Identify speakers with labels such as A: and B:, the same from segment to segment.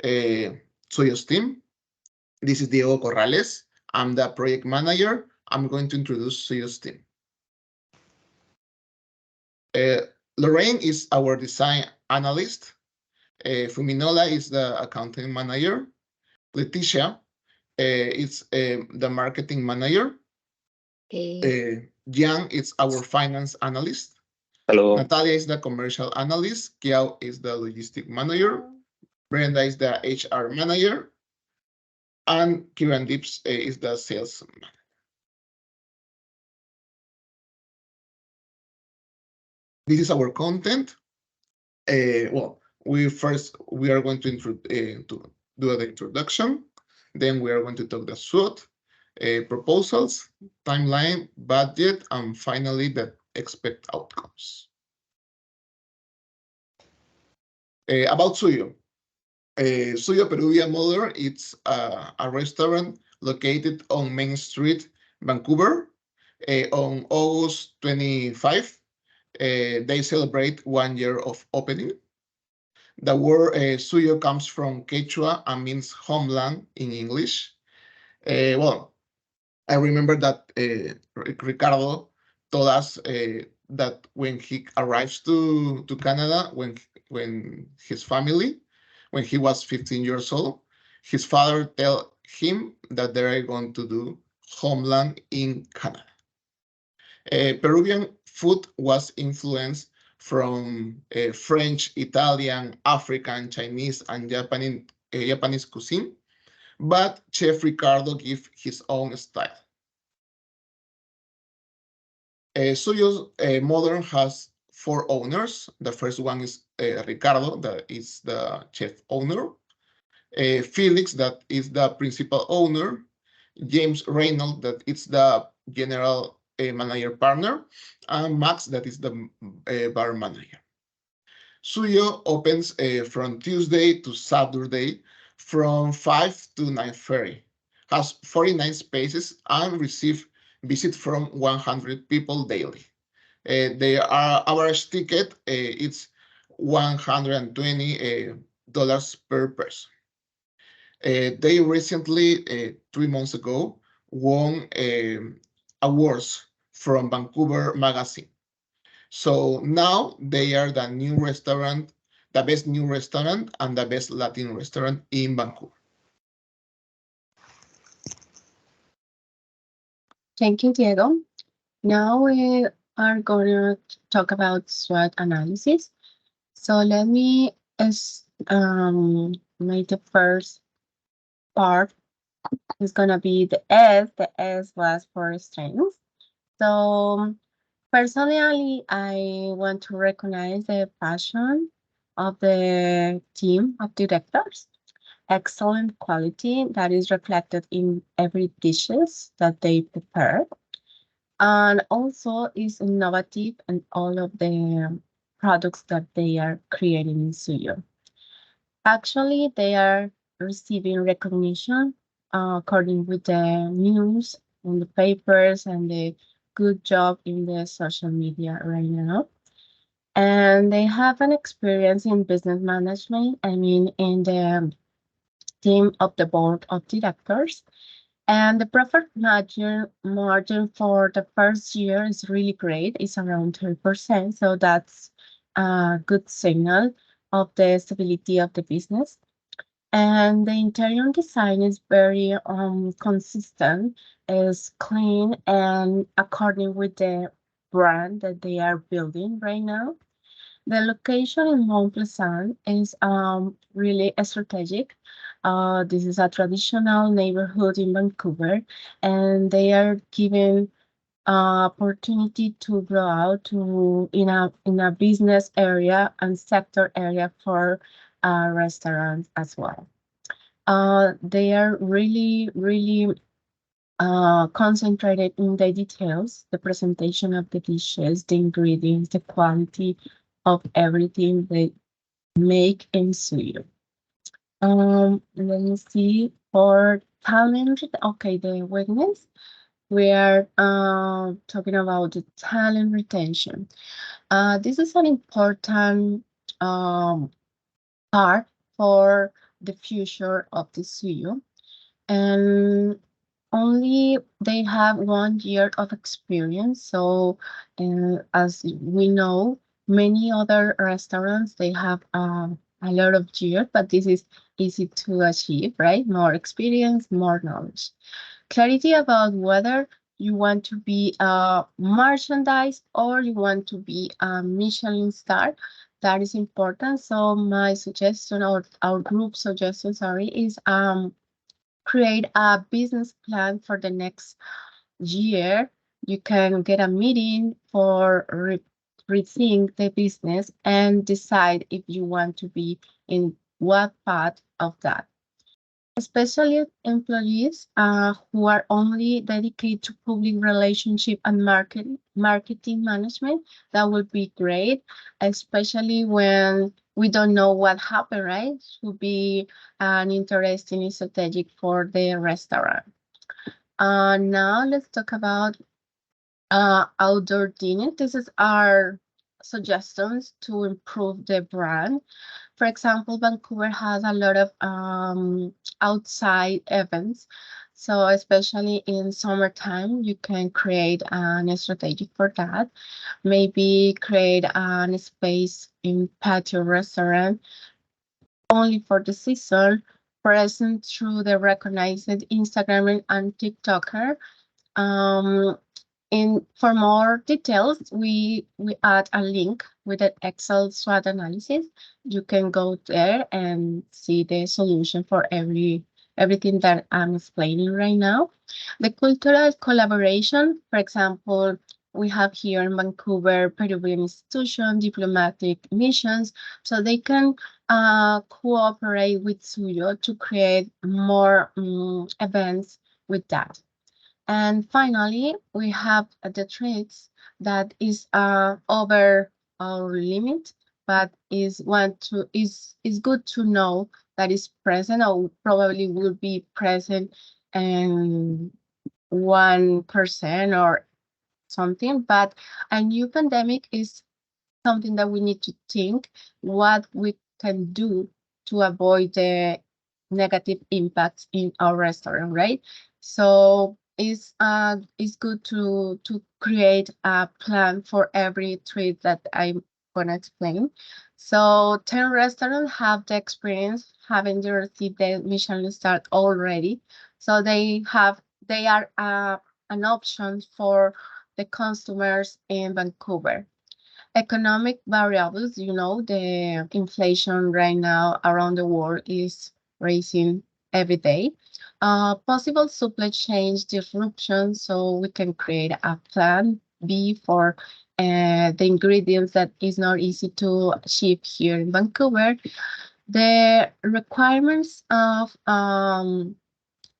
A: Suyo's team. This is Diego Corrales. I'm the project manager. I'm going to introduce Suyo's team. Loraine is our design analyst. Funmilola is the accounting manager. Leticia is the marketing manager. Jian is our finance analyst.
B: Hello.
A: Natalia is the commercial analyst. Qiao is the logistic manager. Brenda is the HR manager. And Kirandeep is the sales manager. This is our content. Well, we are going to do the introduction. Then we are going to talk the SWOT, proposals, timeline, budget, and finally the expect outcomes. About Suyo. Suyo Peruvian Model, it's a restaurant located on Main Street, Vancouver. On August 25, they celebrate 1 year of opening. The word Suyo comes from Quechua and means homeland in English. Well, I remember that Ricardo told us that when he arrives to Canada, when his family, when he was 15 years old, his father tell him that they are going to do homeland in Canada. Peruvian food was influenced from French, Italian, African, Chinese, and Japanese cuisine, but Chef Ricardo gave his own style. Suyo's modern has 4 owners. The first one is Ricardo, that is the chef owner. Felix, that is the principal owner. James Reynolds, that is the general manager partner. And Max, that is the bar manager. Suyo opens from Tuesday to Saturday from 5 to 9:30. Has 49 spaces and receive visit from 100 people daily. Their average ticket it's $120 per person. They recently, 3 months ago, won awards from Vancouver Magazine. So now they are the new restaurant, the best new restaurant and the best Latin restaurant in Vancouver.
C: Thank you, Diego. Now we are going to talk about SWOT analysis. So let me make the first part. It's going to be the S. The S was for strengths. So personally, I want to recognize the passion of the team of directors. Excellent quality that is reflected in every dishes that they prepare. And also is innovative in all of the products that they are creating in Suyo. Actually, they are receiving recognition according with the news in the papers and the good job in the social media right now. And they have an experience in business management, I mean, in the team of the board of directors. And the profit margin for the first year is really great. It's around 10%. So that's a good signal of the stability of the business. And the interior design is very consistent, is clean and according with the brand that they are building right now. The location in Mont Pleasant is really strategic. This is a traditional neighborhood in Vancouver, and they are given opportunity to grow out in a business area and sector area for restaurants as well. They are really concentrated in the details, the presentation of the dishes, the ingredients, the quality of everything they make in Suyo. Let me see for talent. Okay, the weakness. We are talking about the talent retention. This is an important part for the future of the Suyo. And only they have 1 year of experience. So, as we know, many other restaurants they have a lot of years, but this is easy to achieve, right? More experience, more knowledge. Clarity about whether you want to be a merchandise or you want to be a Michelin star. That is important. So my suggestion or our group suggestion, sorry, is create a business plan for the next year. You can get a meeting for rethink the business and decide if you want to be in what part of that. Especially employees who are only dedicated to public relationship and marketing management, that would be great, especially when we don't know what happened, right? It would be an interesting strategic for the restaurant. Now let's talk about outdoor dining. This is our suggestions to improve the brand. For example, Vancouver has a lot of outside events. So especially in summertime, you can create a strategy for that. Maybe create a space in patio restaurant only for the season, present through the recognized Instagram and TikToker. Um, for more details, we add a link with an Excel SWOT analysis. You can go there and see the solution for everything that I'm explaining right now. The cultural collaboration, for example, we have here in Vancouver Peruvian institution, diplomatic missions, so they can cooperate with Suyo to create more events with that. And finally, we have the traits that is over our limit, but is good to know that is present or probably will be present in 1% or something. But a new pandemic is something that we need to think what we can do to avoid the negative impacts in our restaurant, right? So it's good to create a plan for every trade that I'm gonna explain. So 10 restaurants have the experience having received the Michelin star already. So they are an option for the customers in Vancouver. Economic variables, the inflation right now around the world is rising every day. Possible supply chain disruption, so we can create a plan B for the ingredients that is not easy to ship here in Vancouver. The requirements of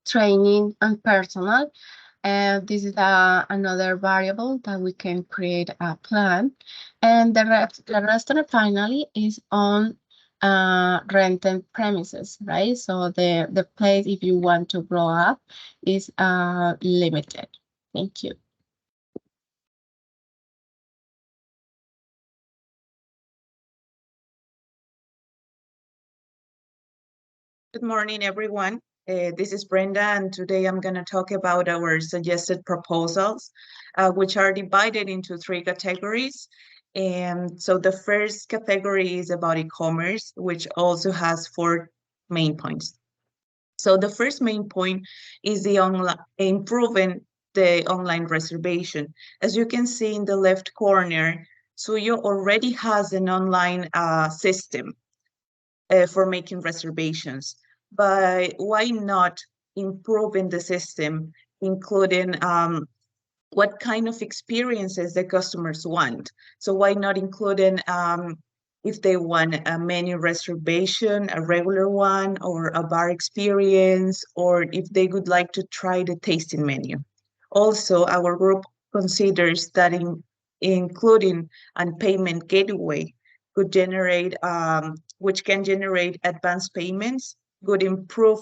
C: training and personal, and this is another variable that we can create a plan. And the restaurant finally is on rented premises, right? So the place, if you want to grow up, is limited. Thank you.
B: Good morning, everyone. This is Brenda, and today I'm going to talk about our suggested proposals, which are divided into 3 categories. And so the first category is about e-commerce, which also has 4 main points. So the first main point is the improving the online reservation. As you can see in the left corner, Suyo already has an online system for making reservations. But why not improving the system, including what kind of experiences the customers want? So why not including if they want a menu reservation, a regular one, or a bar experience, or if they would like to try the tasting menu. Also, our group considers that including a payment gateway could generate, which can generate advanced payments, would improve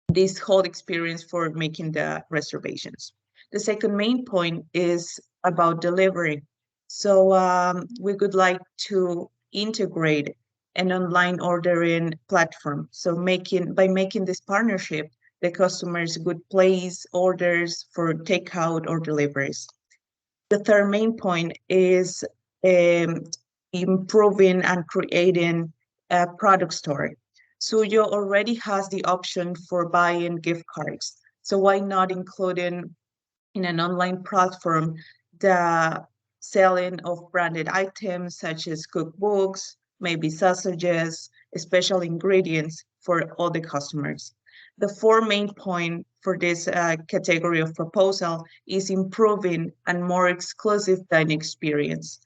B: this whole experience for making the reservations. The second main point is about delivery. So we would like to integrate an online ordering platform. So by making this partnership, the customers would place orders for takeout or deliveries. The third main point is improving and creating a product store. Suyo already has the option for buying gift cards. So why not including in an online platform the selling of branded items such as cookbooks, maybe sausages, special ingredients for all the customers. The four main point for this category of proposal is improving and more exclusive dining experience.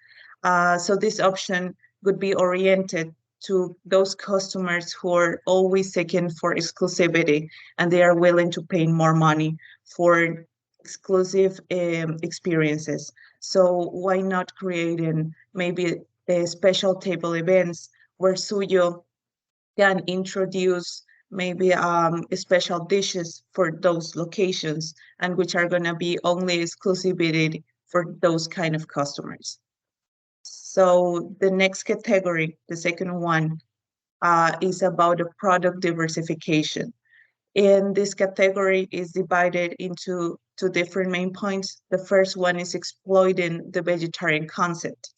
B: So this option would be oriented to those customers who are always seeking for exclusivity and they are willing to pay more money for exclusive experiences. So why not creating maybe special table events where Suyo can introduce maybe special dishes for those locations and which are going to be only exclusivity for those kind of customers. So the next category, the second one, is about the product diversification. And this category is divided into two different main points. The first one is exploiting the vegetarian concept.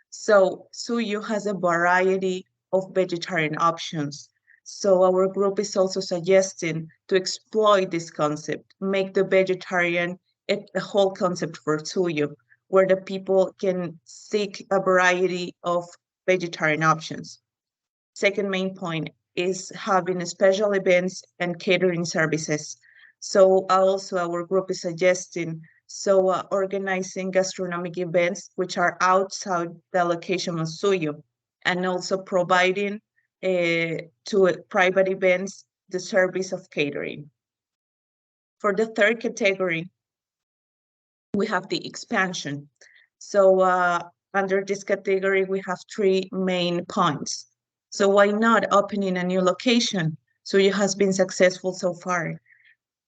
B: So Suyo has a variety of vegetarian options. So our group is also suggesting to exploit this concept, make the vegetarian a whole concept for Suyo, where the people can seek a variety of vegetarian options. Second main point is having special events and catering services. So also our group is suggesting organizing gastronomic events which are outside the location of Suyo, and also providing to private events the service of catering. For the third category, we have the expansion. So under this category, we have three main points. So why not opening a new location? Suyo has been successful so far.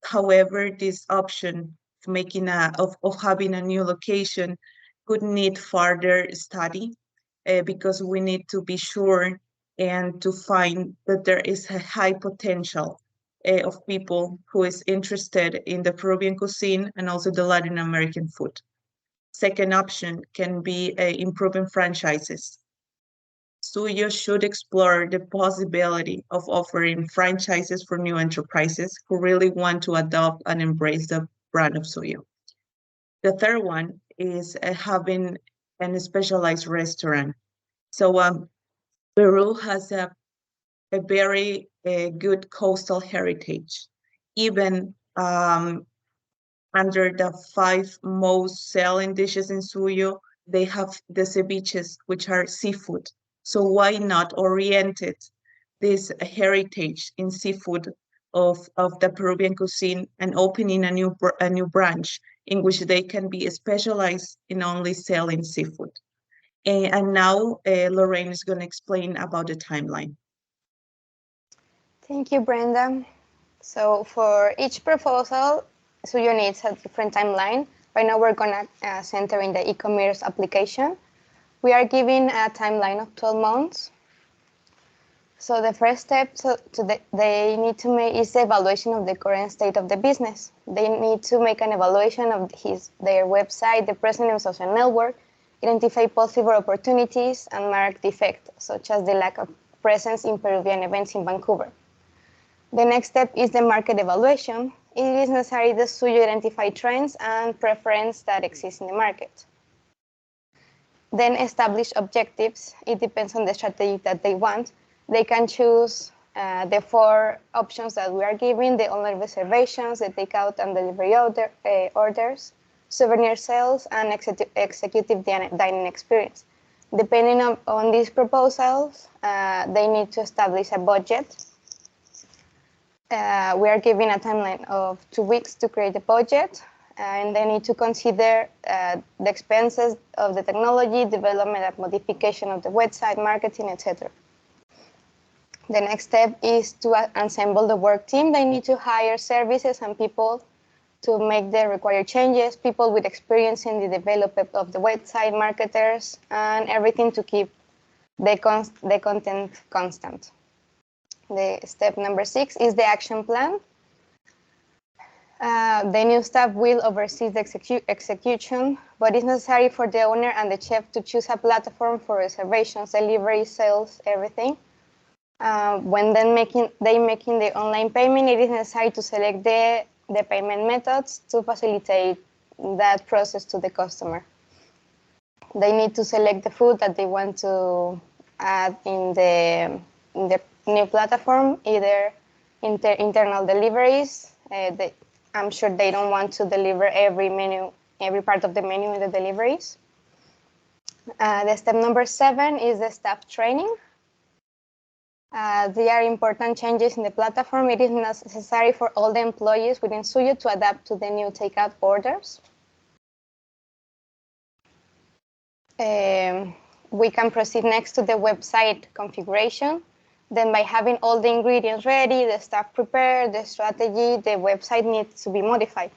B: However, this option of having a new location could need further study because we need to be sure and to find that there is a high potential of people who is interested in the Peruvian cuisine and also the Latin American food. Second option can be improving franchises. Suyo should explore the possibility of offering franchises for new enterprises who really want to adopt and embrace the brand of Suyo. The third one is having a specialized restaurant. So Peru has a very good coastal heritage. Even under the 5 most selling dishes in Suyo, they have the ceviches, which are seafood. So why not orient this heritage in seafood of the Peruvian cuisine and opening a new branch in which they can be specialized in only selling seafood. And now Loraine is going to explain about the timeline.
D: Thank you, Brenda. So for each proposal, Suyo needs a different timeline. Right now we're going to center in the e-commerce application. We are giving a timeline of 12 months. So the first step they need to make is the evaluation of the current state of the business. They need to make an evaluation of their website, the presence of social network, identify possible opportunities, and mark defects, such as the lack of presence in Peruvian events in Vancouver. The next step is the market evaluation. It is necessary that Suyo identify trends and preferences that exist in the market. Then establish objectives. It depends on the strategy that they want. They can choose the 4 options that we are giving: the online reservations, the takeout and delivery orders, souvenir sales, and executive dining experience. Depending on these proposals, they need to establish a budget. We are giving a timeline of 2 weeks to create a budget, and they need to consider the expenses of the technology, development and modification of the website, marketing, etc. The next step is to assemble the work team. They need to hire services and people to make the required changes, people with experience in the development of the website, marketers, and everything to keep the content constant. The step number 6 is the action plan. The new staff will oversee the execution, but it's necessary for the owner and the chef to choose a platform for reservations, delivery, sales, everything. When they making the online payment, it is necessary to select the payment methods to facilitate that process to the customer. They need to select the food that they want to add in the new platform, either internal deliveries. I'm sure they don't want to deliver every part of the menu in the deliveries. The step number 7 is the staff training. There are important changes in the platform. It is necessary for all the employees within Suyo to adapt to the new takeout orders. We can proceed next to the website configuration. Then by having all the ingredients ready, the staff prepared, the strategy, the website needs to be modified.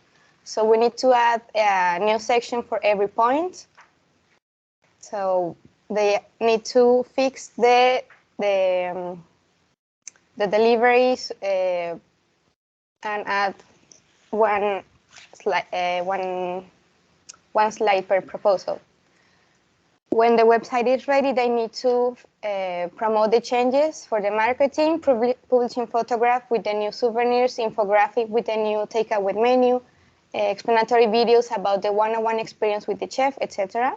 D: So we need to add a new section for every point. So they need to fix the deliveries and add one slide per proposal. When the website is ready, they need to promote the changes for the marketing, publishing photograph with the new souvenirs, infographic with the new takeaway menu, explanatory videos about the one-on-one experience with the chef, etc.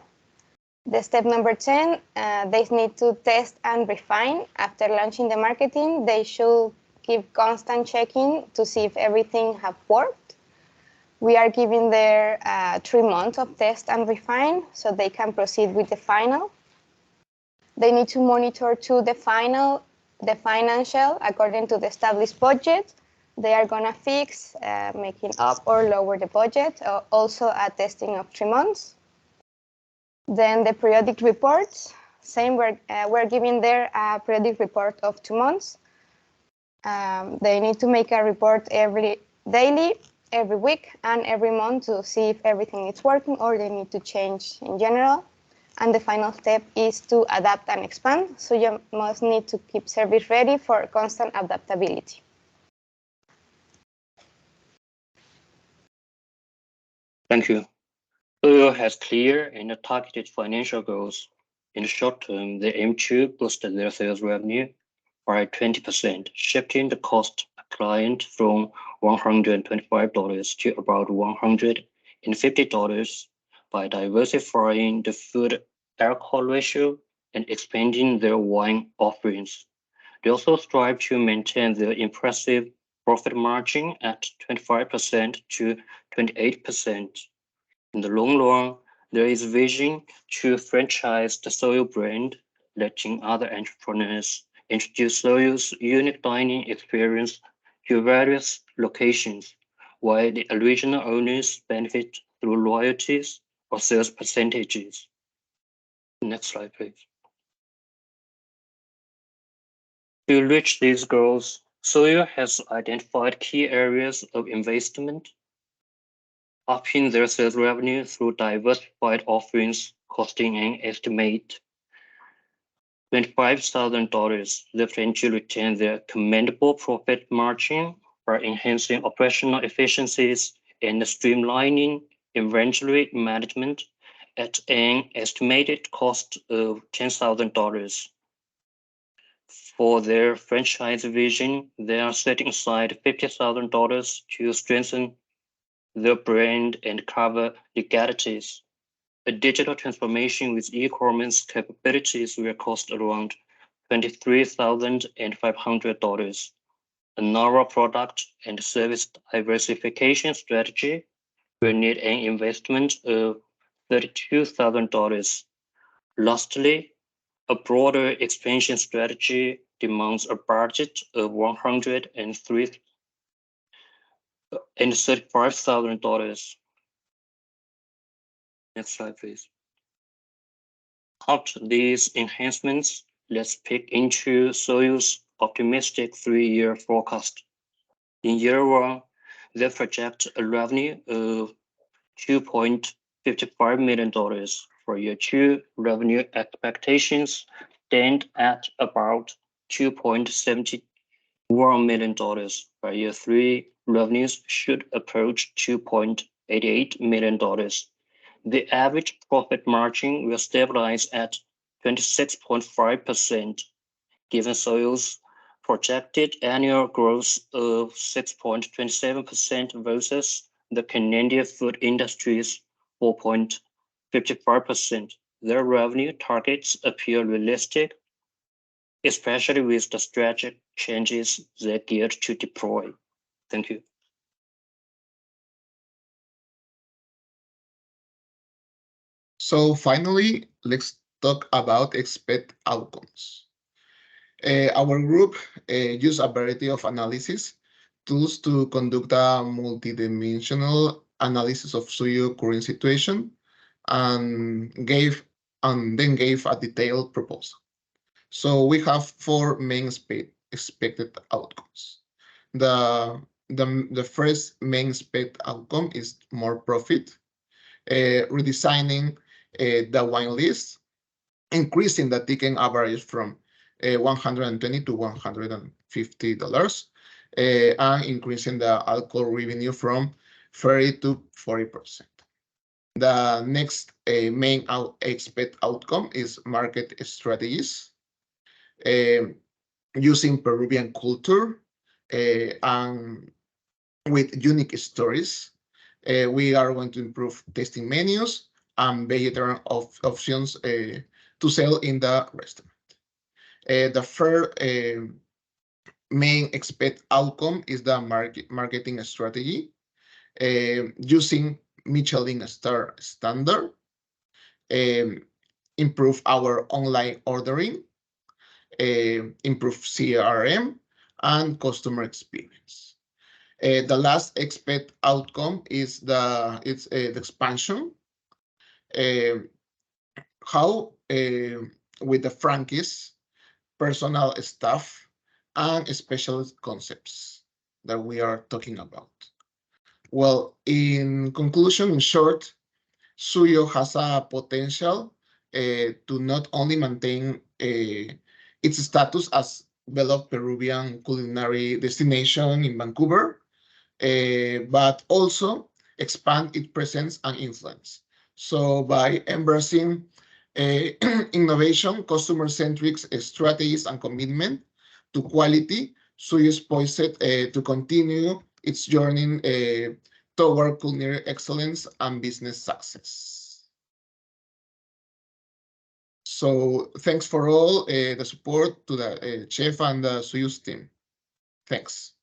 D: The step number 10, they need to test and refine. After launching the marketing, they should keep constant checking to see if everything have worked. We are giving their 3 months of test and refine so they can proceed with the final. They need to monitor to the financial according to the established budget. They are gonna fix, making up or lower the budget, also a testing of 3 months. Then the periodic reports, same, we're giving their periodic report of 2 months. They need to make a report daily, every week and every month to see if everything is working or they need to change in general. And the final step is to adapt and expand. So you must need to keep service ready for constant adaptability.
E: Thank you. Suyo has clear and targeted financial goals. In the short term, they aim to boost their sales revenue by 20%, shifting the cost per client from $125 to about $150 by diversifying the food alcohol ratio and expanding their wine offerings. They also strive to maintain their impressive profit margin at 25% to 28%. In the long run, there is vision to franchise the Suyo brand, letting other entrepreneurs introduce Suyo's unique dining experience to various locations, while the original owners benefit through royalties or sales percentages. Next slide, please. To reach these goals, Suyo has identified key areas of investment, upping their sales revenue through diversified offerings costing an estimate $25,000. They plan to retain their commendable profit margin by enhancing operational efficiencies and streamlining inventory management at an estimated cost of $10,000. For their franchise vision, they are setting aside $50,000 to strengthen their brand and cover legalities. A digital transformation with e-commerce capabilities will cost around $23,500. A novel product and service diversification strategy will need an investment of $32,000. Lastly, a broader expansion strategy demands a budget of $135,000. Next slide, please. After these enhancements, let's peek into Suyo's optimistic 3-year forecast. In year 1, they project a revenue of $2.55 million. For year 2, revenue expectations stand at about $2.71 million. By year 3, revenues should approach $2.88 million. The average profit margin will stabilize at 26.5%, given Suyo's projected annual growth of 6.27% versus the Canadian food industry's 4.55%. Their revenue targets appear realistic, especially with the strategic changes they're geared to deploy. Thank you.
A: So finally, let's talk about expect outcomes. Our group used a variety of analysis tools to conduct a multidimensional analysis of Suyo current situation and then gave a detailed proposal. So we have 4 main expected outcomes. The first main expected outcome is more profit, redesigning the wine list, increasing the ticket average from $120 to $150, and increasing the alcohol revenue from 30 to 40%. The next main expect outcome is market strategies, using Peruvian culture and with unique stories. We are going to improve tasting menus and vegetarian options to sell in the restaurant. The third main expect outcome is the marketing strategy, using Michelin star standard, improve our online ordering, improve CRM and customer experience. The last expect outcome is the expansion. How with the franchise, personal staff, and specialist concepts that we are talking about. Well, in conclusion, in short, Suyo has a potential to not only maintain its status as beloved Peruvian culinary destination in Vancouver, but also expand its presence and influence. So by embracing innovation, customer-centric strategies, and commitment to quality, Suyo is poised to continue its journey toward culinary excellence and business success. So thanks for all the support to the chef and the Suyo's team. Thanks.